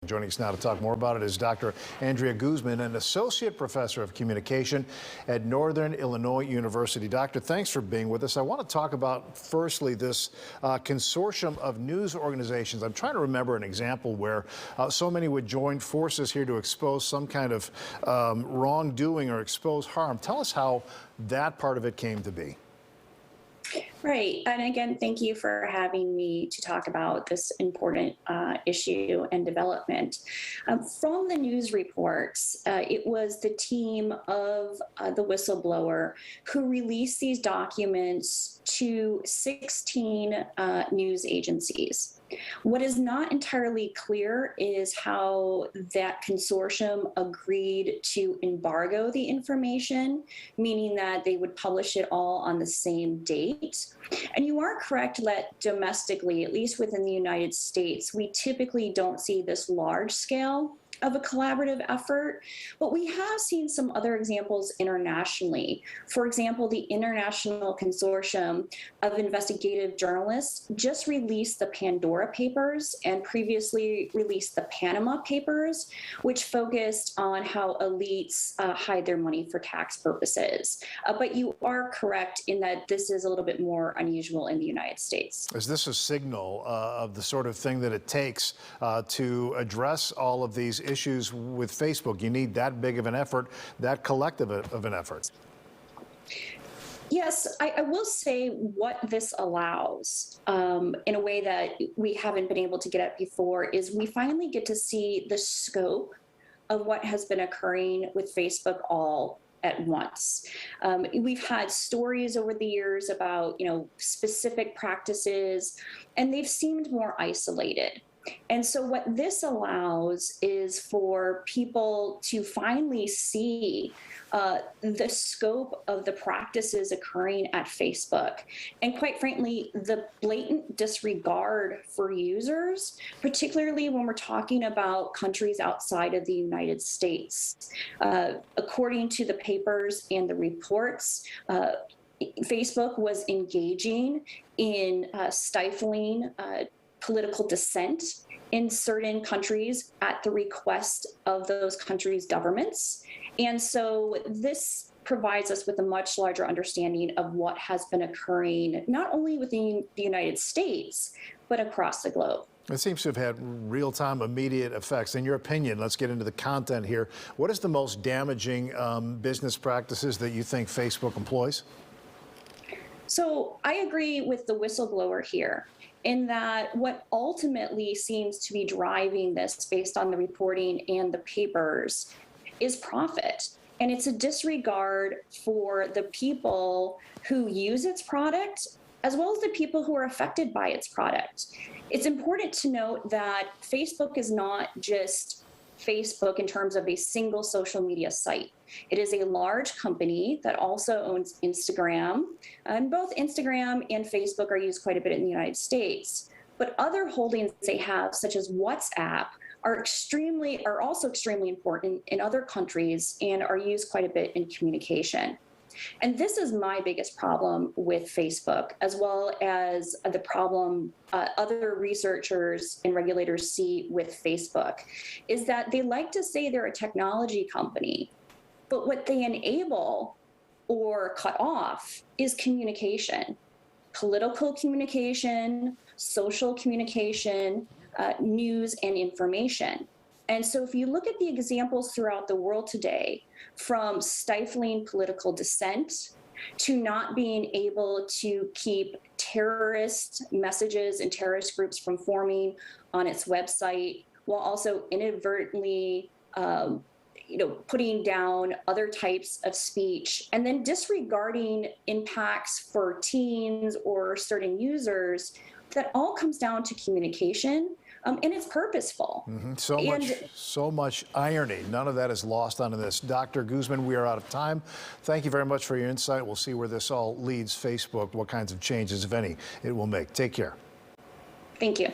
Joining us now to talk more about it is Dr. Andrea Guzman, an associate professor of communication at Northern Illinois University. Doctor, thanks for being with us. I want to talk about, firstly, this consortium of news organizations. I'm trying to remember an example where so many would join forces here to expose some kind of wrongdoing or expose harm. Tell us how that part of it came to be. Right. And again, thank you for having me to talk about this important issue and development. From the news reports, it was the team of the whistleblower who released these documents to 16 news agencies. What is not entirely clear is how that consortium agreed to embargo the information, meaning that they would publish it all on the same date. And you are correct that domestically, at least within the United States, we typically don't see this large scale of a collaborative effort, but we have seen some other examples internationally. For example, the International Consortium of Investigative Journalists just released the Pandora Papers and previously released the Panama Papers, which focused on how elites hide their money for tax purposes. But you are correct in that this is a little bit more unusual in the United States. Is this a signal of the sort of thing that it takes to address all of these issues with Facebook? You need that big of an effort, that collective of an effort. Yes, I will say what this allows in a way that we haven't been able to get at before is we finally get to see the scope of what has been occurring with Facebook all at once. We've had stories over the years about, specific practices, and they've seemed more isolated. And so what this allows is for people to finally see the scope of the practices occurring at Facebook. And quite frankly, the blatant disregard for users, particularly when we're talking about countries outside of the United States. According to the papers and the reports, Facebook was engaging in stifling political dissent in certain countries at the request of those countries' governments. And so this provides us with a much larger understanding of what has been occurring, not only within the United States, but across the globe. It seems to have had real-time, immediate effects. In your opinion, let's get into the content here. What is the most damaging business practices that you think Facebook employs? So I agree with the whistleblower here in that what ultimately seems to be driving this based on the reporting and the papers is profit. And it's a disregard for the people who use its product as well as the people who are affected by its product. It's important to note that Facebook is not just Facebook in terms of a single social media site. It is a large company that also owns Instagram, and both Instagram and Facebook are used quite a bit in the United States. But other holdings they have, such as WhatsApp, are also extremely important in other countries and are used quite a bit in communication. And this is my biggest problem with Facebook, as well as the problem other researchers and regulators see with Facebook, is that they like to say they're a technology company, but what they enable or cut off is communication, political communication, social communication, news and information. And so if you look at the examples throughout the world today, from stifling political dissent to not being able to keep terrorist messages and terrorist groups from forming on its website, while also inadvertently putting down other types of speech, and then disregarding impacts for teens or certain users, that all comes down to communication. And it's purposeful. So much irony. None of that is lost on this. Dr. Guzman, we are out of time. Thank you very much for your insight. We'll see where this all leads Facebook, what kinds of changes, if any, it will make. Take care. Thank you.